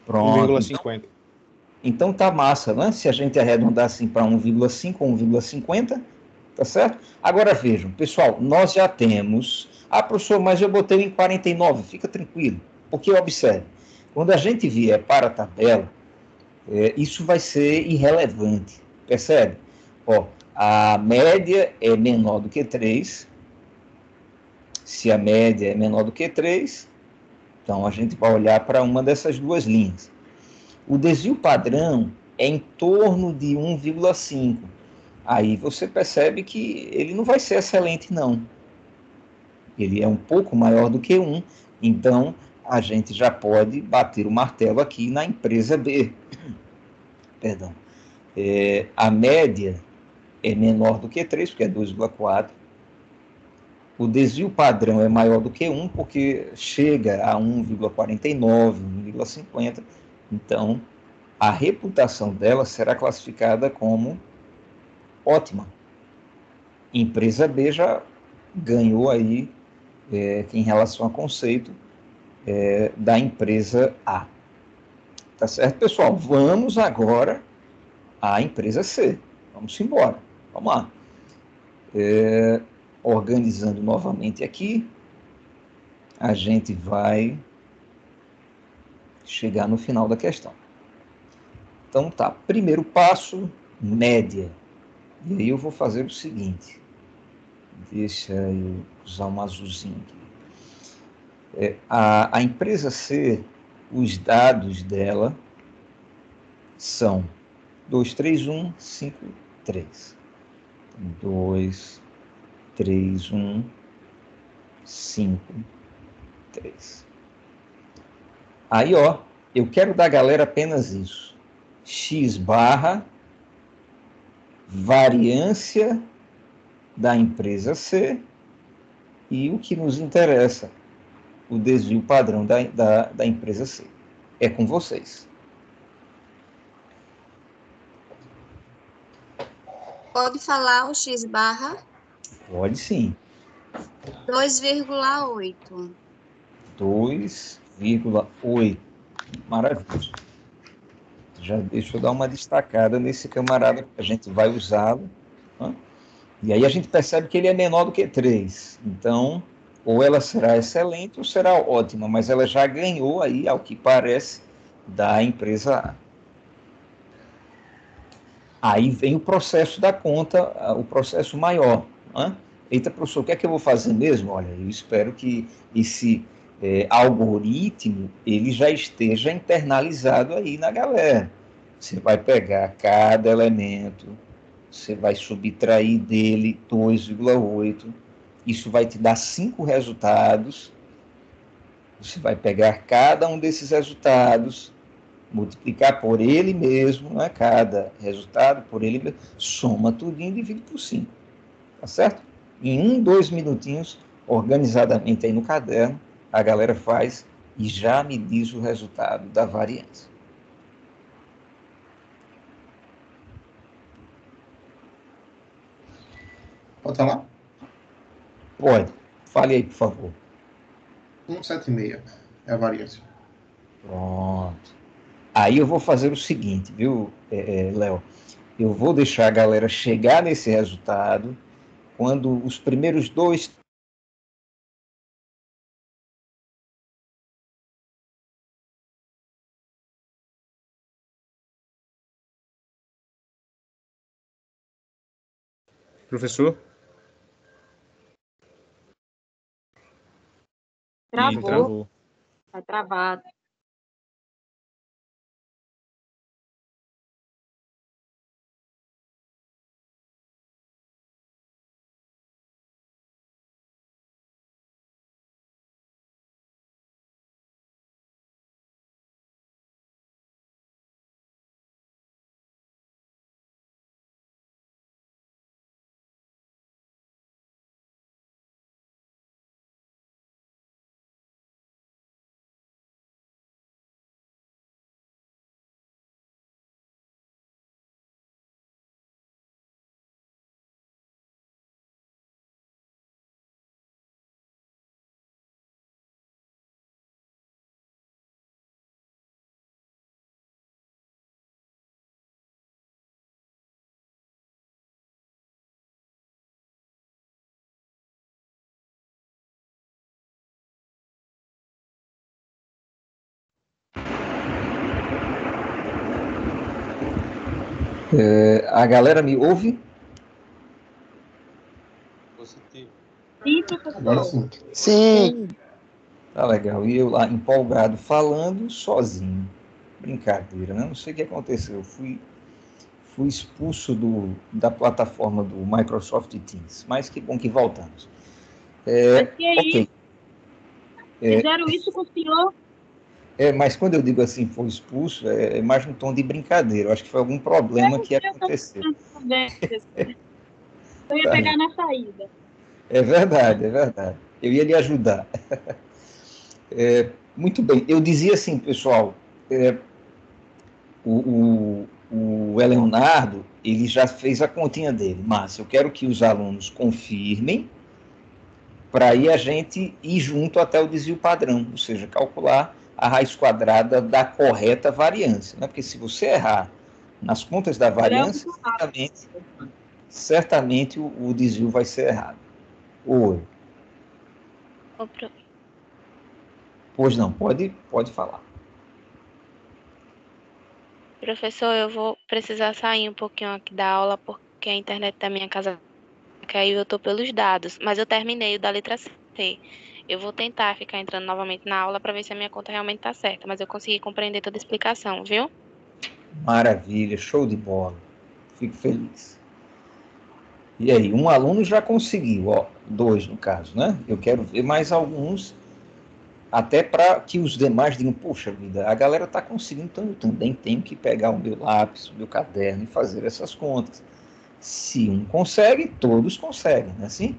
Pronto. 1,50. Então tá massa, né? Se a gente arredondar assim para 1,5 ou 1,50, Tá certo? Agora vejam, pessoal, nós já temos. Ah, professor, mas eu botei em 49, fica tranquilo. Porque observe, quando a gente vier para a tabela, isso vai ser irrelevante. Percebe? Ó, a média é menor do que 3. Se a média é menor do que 3, então a gente vai olhar para uma dessas duas linhas. O desvio padrão é em torno de 1,5. Aí você percebe que ele não vai ser excelente, não. Ele é um pouco maior do que 1, então a gente já pode bater o martelo aqui na empresa B. Perdão. A média é menor do que 3, porque é 2,4. O desvio padrão é maior do que 1, porque chega a 1,49, 1,50. Então, a reputação dela será classificada como ótima. Empresa B já ganhou aí, em relação a conceito, da empresa A. Tá certo, pessoal? Vamos agora à empresa C. Vamos embora. Vamos lá. Organizando novamente aqui, a gente vai chegar no final da questão. Então tá, primeiro passo, média. E aí eu vou fazer o seguinte, deixa eu usar um azulzinho aqui. A empresa C, os dados dela são 2, 3, 1, 5, 3. 2, 3, 1, 5, 3. Aí, ó, eu quero da galera apenas isso. X barra variância da empresa C e o que nos interessa, o desvio padrão da empresa C. É com vocês. Pode falar o X barra Pode sim. 2,8. 2,8. Maravilha. Já deixa eu dar uma destacada nesse camarada, que a gente vai usá-lo. Né? E aí a gente percebe que ele é menor do que 3. Então, ou ela será excelente ou será ótima, mas ela já ganhou aí, ao que parece, da empresa A. Aí vem o processo da conta, o processo maior. Né? Eita, professor, o que é que eu vou fazer mesmo? Olha, eu espero que esse algoritmo ele já esteja internalizado aí na galera. Você vai pegar cada elemento, você vai subtrair dele 2,8, isso vai te dar 5 resultados, você vai pegar cada um desses resultados, multiplicar por ele mesmo, né? Cada resultado por ele mesmo, soma tudinho e divide por 5, tá certo? Em 2 minutinhos, organizadamente aí no caderno, a galera faz e já me diz o resultado da variância. Pode falar? Pode. Fale aí, por favor. 1,76 é a variância. Pronto. Aí eu vou fazer o seguinte, viu, Léo? Eu vou deixar a galera chegar nesse resultado quando os primeiros dois. Professor? Ih, Travou. travou. Tá travado. A galera me ouve? Positivo. Sim, Agora professor. sim. Sim. Tá legal. E eu lá empolgado, falando sozinho. Brincadeira, né? Não sei o que aconteceu. Eu fui expulso da plataforma do Microsoft Teams. Mas que bom que voltamos. Mas que é Ok. isso? Fizeram isso com o senhor? Mas quando eu digo assim, foi expulso, é mais um tom de brincadeira. Eu acho que foi algum problema que aconteceu. Eu ia Tá, pegar na saída. é verdade, é verdade. Eu ia lhe ajudar. Muito bem. Eu dizia assim, pessoal, o Leonardo, ele já fez a continha dele, mas eu quero que os alunos confirmem para aí a gente ir junto até o desvio padrão, ou seja, calcular a raiz quadrada da correta variância, né? Porque se você errar nas contas da Ele é variância, muito rápido. certamente o desvio vai ser errado. Oi. Ô, pro- Pois não, pode falar. Professor, eu vou precisar sair um pouquinho aqui da aula porque a internet da minha casa caiu e eu tô pelos dados, mas eu terminei o da letra C. Eu vou tentar ficar entrando novamente na aula para ver se a minha conta realmente tá certa, mas eu consegui compreender toda a explicação, viu? Maravilha, show de bola. Fico feliz. E aí, um aluno já conseguiu, ó, 2 no caso, né? Eu quero ver mais alguns, até para que os demais digam, poxa vida, a galera está conseguindo, então eu também tenho que pegar o meu lápis, o meu caderno e fazer essas contas. Se um consegue, todos conseguem, não é assim?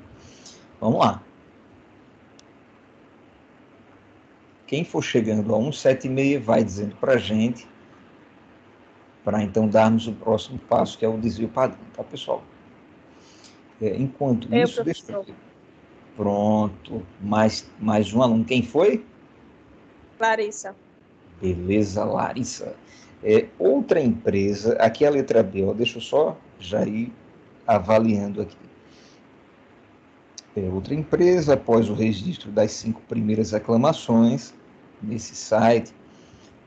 Vamos lá. Quem for chegando a 176 vai dizendo para a gente, para então darmos o próximo passo, que é o desvio padrão, tá, pessoal? Enquanto Eu, isso, deixa eu professor. ver. Pronto, mais um aluno. Quem foi? Larissa. Beleza, Larissa. Outra empresa, aqui é a letra B, ó, deixa eu só já ir avaliando aqui. Outra empresa, após o registro das 5 primeiras reclamações nesse site,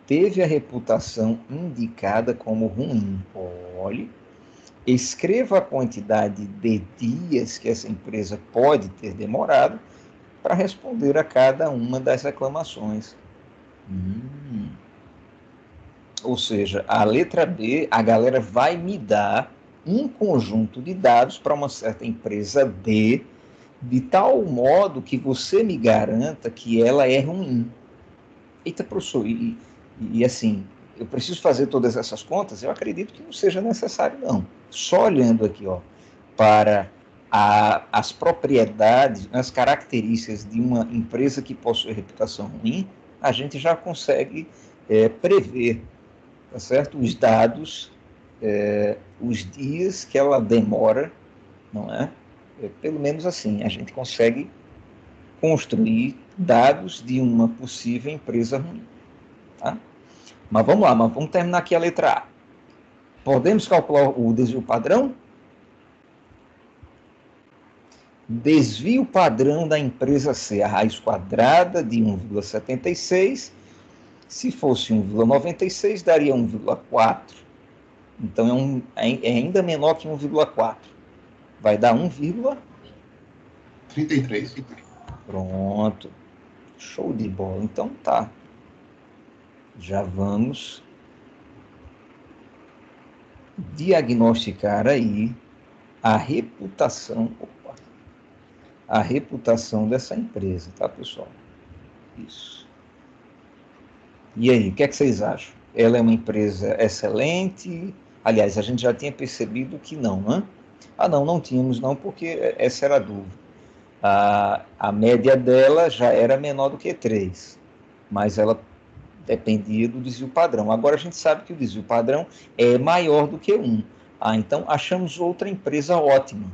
teve a reputação indicada como ruim. Olhe, escreva a quantidade de dias que essa empresa pode ter demorado para responder a cada uma das reclamações. Ou seja, a letra B, a galera vai me dar um conjunto de dados para uma certa empresa D, de tal modo que você me garanta que ela é ruim. Eita, professor, e assim, eu preciso fazer todas essas contas? Eu acredito que não seja necessário, não. Só olhando aqui, ó, para as propriedades, as características de uma empresa que possui reputação ruim, a gente já consegue prever, tá certo? Os dados, os dias que ela demora, não é? Pelo menos assim, a gente consegue construir dados de uma possível empresa ruim, tá? Mas vamos lá, mas vamos terminar aqui a letra A. Podemos calcular o desvio padrão? Desvio padrão da empresa C, a raiz quadrada de 1,76. Se fosse 1,96, daria 1,4. Então é ainda menor que 1,4. Vai dar 33. Pronto. Show de bola. Então tá. Já vamos diagnosticar aí a reputação dessa empresa, tá, pessoal? Isso. E aí, o que é que vocês acham? Ela é uma empresa excelente? Aliás, a gente já tinha percebido que não, né? Não tínhamos não, porque essa era a dúvida. A média dela já era menor do que 3, mas ela dependia do desvio padrão. Agora a gente sabe que o desvio padrão é maior do que 1. Então achamos outra empresa ótima,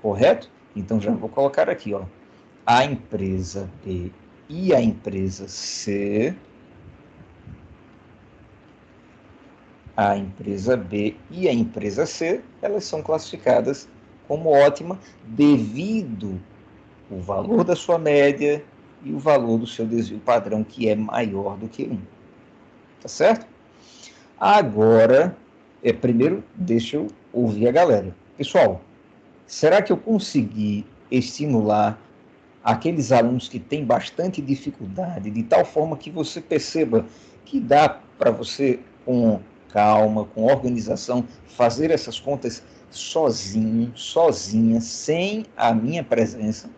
correto? Então já vou colocar aqui, ó, a empresa B e a empresa C. A empresa B e a empresa C, elas são classificadas como ótima devido ao valor da sua média e o valor do seu desvio padrão, que é maior do que 1. Tá certo? Agora, Primeiro, deixa eu ouvir a galera. Pessoal, será que eu consegui estimular aqueles alunos que têm bastante dificuldade, de tal forma que você perceba que dá para você, com calma, com organização, fazer essas contas sozinho, sozinha, sem a minha presença?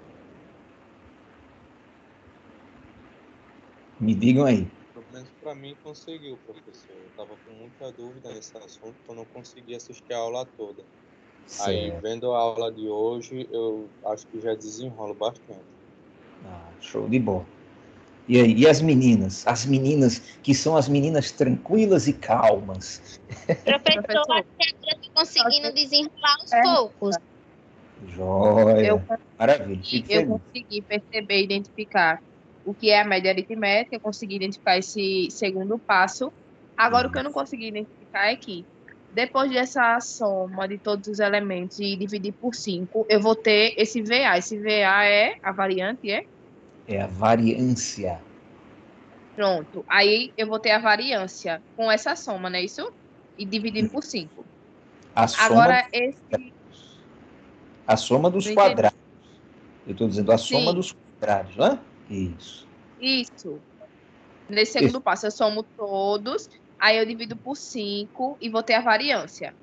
Me digam aí. Pelo menos para mim conseguiu, professor. Eu estava com muita dúvida nesse assunto, eu não consegui assistir a aula toda. Certo. Aí, vendo a aula de hoje, eu acho que já desenrolo bastante. Show de bola. E aí, e as meninas? As meninas que são as meninas tranquilas e calmas. Professor, até eu tô conseguindo desenrolar aos poucos. Joia. Maravilha. Eu consegui perceber e identificar o que é a média aritmética, eu consegui identificar esse segundo passo. Agora, o que eu não consegui identificar é que, depois dessa soma de todos os elementos e dividir por 5, eu vou ter esse VA. Esse VA é a variante, é? É a variância. Pronto. Aí eu vou ter a variância com essa soma, não é isso? E dividido por 5. Agora, a soma dos quadrados. Eu estou dizendo a soma dos quadrados, né? Isso. Isso. Nesse segundo passo, eu somo todos, aí eu divido por 5 e vou ter a variância.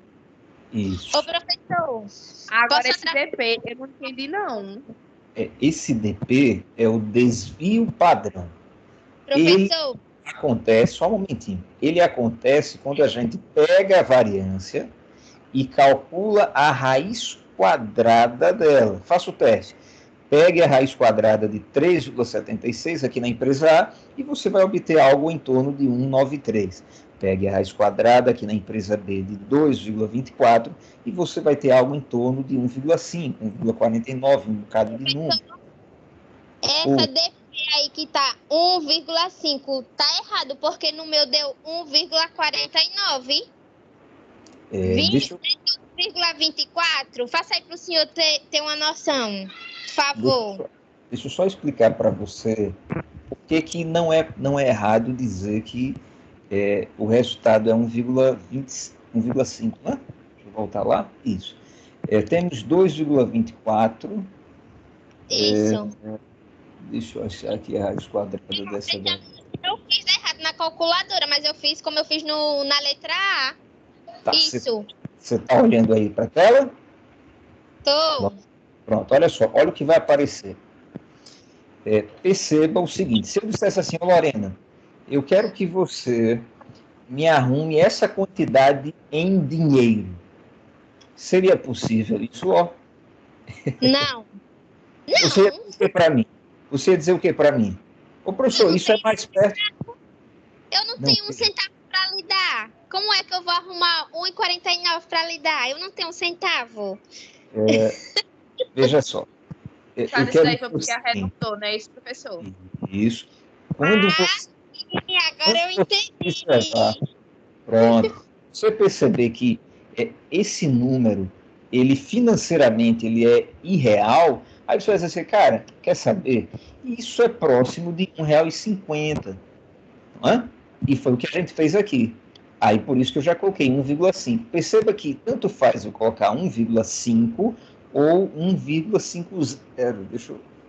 Isso. Ô, professor. Agora, esse DP, eu não entendi, não. Esse DP é o desvio padrão. Professor. Ele acontece, só um momentinho, ele acontece quando a gente pega a variância e calcula a raiz quadrada dela. Faça o teste. Pegue a raiz quadrada de 3,76 aqui na empresa A e você vai obter algo em torno de 1,93. Pegue a raiz quadrada aqui na empresa B de 2,24 e você vai ter algo em torno de 1,5, 1,49, um bocado de número. Essa DP aí que tá 1,5 tá errado, porque no meu deu 1,49. 20,24. Faça aí para o senhor ter uma noção, por favor. Deixa eu só explicar para você por que não é errado dizer que o resultado é 1,5, né? Deixa eu voltar lá. Isso. Temos 2,24. Isso. Deixa eu achar aqui a raiz quadrada dessa daí. Eu fiz errado na calculadora, mas eu fiz como eu fiz na letra A. Tá, isso. Você está olhando aí para a tela? Tô. Pronto, olha só, olha o que vai aparecer. Perceba o seguinte, se eu dissesse assim, Lorena, eu quero que você me arrume essa quantidade em dinheiro. Seria possível isso, ó? Não. Você ia dizer o que para mim? Você ia dizer o que para mim? Ô, professor, isso é mais perto. Eu não tenho um centavo para lhe dar. Como é que eu vou arrumar 1,49 para lhe dar? Eu não tenho um centavo. Veja só. Cara, isso daí foi porque arredondou, né? Isso, professor? Isso. Quando você... Agora eu entendi. Pronto. Você perceber que esse número, ele financeiramente, ele é irreal, aí você vai dizer assim, cara, quer saber? Isso é próximo de R$1,50. Não é? E foi o que a gente fez aqui. Aí, por isso que eu já coloquei 1,5. Perceba que tanto faz eu colocar 1,5 ou 1,50.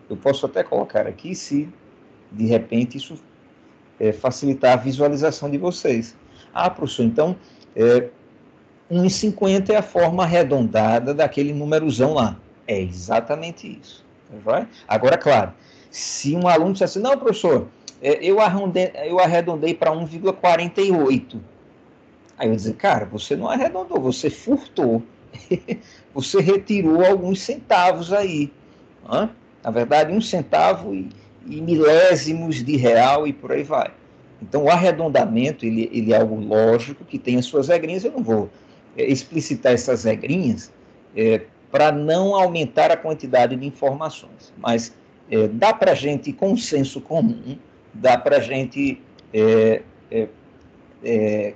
Eu posso até colocar aqui, se de repente isso facilitar a visualização de vocês. Ah, professor, então 1,50 é a forma arredondada daquele númerozão lá. É exatamente isso. Tá? Agora, claro, se um aluno disser assim, não, professor, eu arredondei para 1,48. Aí eu vou dizer, cara, você não arredondou, você furtou. Você retirou alguns centavos aí. Na verdade, 1 centavo e milésimos de real e por aí vai. Então, o arredondamento, ele é algo lógico, que tem as suas regrinhas. Eu não vou explicitar essas regrinhas para não aumentar a quantidade de informações. Mas dá para a gente, com senso comum, dá para a gente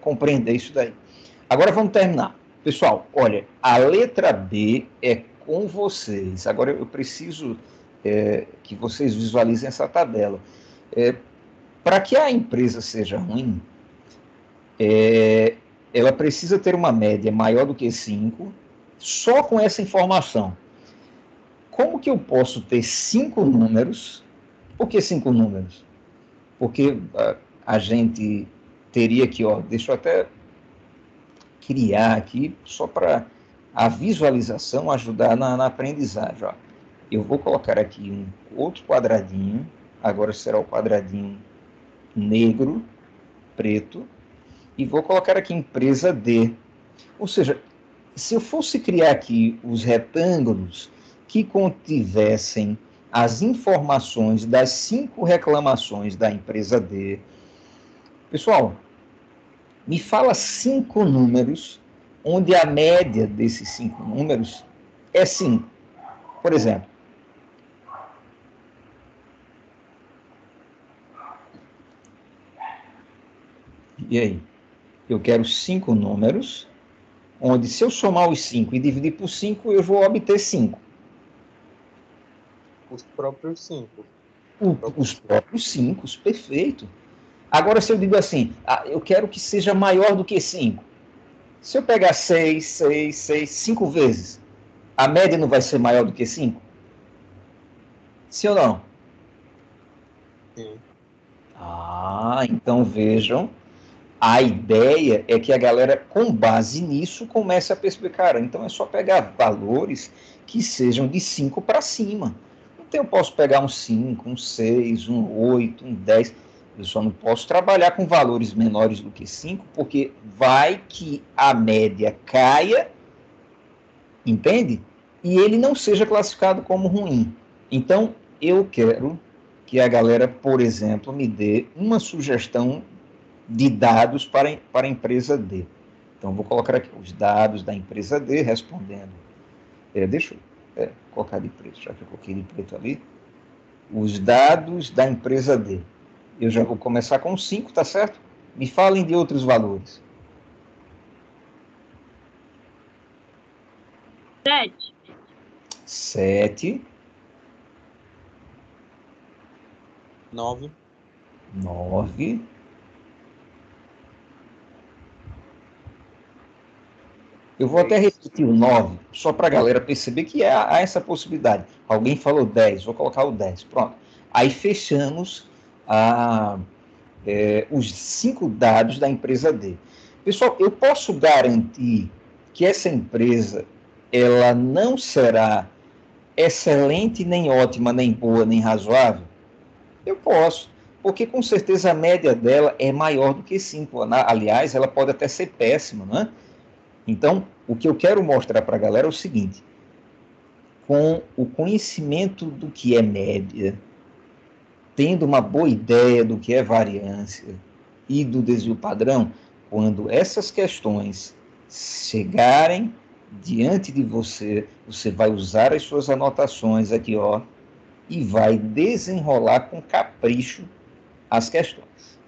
compreender isso daí. Agora vamos terminar. Pessoal, olha, a letra B é com vocês. Agora eu preciso que vocês visualizem essa tabela. Para que a empresa seja ruim, ela precisa ter uma média maior do que 5, só com essa informação. Como que eu posso ter 5 números? Por que 5 números? Porque a gente teria que, deixa eu até criar aqui, só para a visualização ajudar na aprendizagem. Eu vou colocar aqui um outro quadradinho, agora será o quadradinho negro, preto, e vou colocar aqui empresa D. Ou seja, se eu fosse criar aqui os retângulos que contivessem as informações das 5 reclamações da empresa D, pessoal, me fala 5 números onde a média desses 5 números é 5. Por exemplo, e aí? Eu quero 5 números, onde se eu somar os 5 e dividir por 5, eu vou obter 5. Os próprios 5. Os próprios 5, perfeito. Agora, se eu digo assim, eu quero que seja maior do que 5. Se eu pegar 6, 6, 6, 5 vezes, a média não vai ser maior do que 5? Sim ou não? Sim. Então vejam, a ideia é que a galera, com base nisso, comece a perceber, cara, então é só pegar valores que sejam de 5 para cima. Então eu posso pegar um 5, um 6, um 8, um 10. Eu só não posso trabalhar com valores menores do que 5, porque vai que a média caia, entende? E ele não seja classificado como ruim. Então, eu quero que a galera, por exemplo, me dê uma sugestão de dados para a empresa D. Então, vou colocar aqui os dados da empresa D respondendo. Deixa eu colocar de preto, já que eu coloquei de preto ali. Os dados da empresa D. Eu já vou começar com 5, tá certo? Me falem de outros valores. 7. 7. 9. 9. Eu vou até repetir o 9, só para a galera perceber que há essa possibilidade. Alguém falou 10, vou colocar o 10. Pronto. Aí fechamos os 5 dados da empresa D. Pessoal, eu posso garantir que essa empresa ela não será excelente, nem ótima, nem boa, nem razoável? Eu posso, porque com certeza a média dela é maior do que 5. Aliás, ela pode até ser péssima, não é? Então, o que eu quero mostrar para a galera é o seguinte: com o conhecimento do que é média, tendo uma boa ideia do que é variância e do desvio padrão, quando essas questões chegarem diante de você, você vai usar as suas anotações aqui, e vai desenrolar com capricho as questões.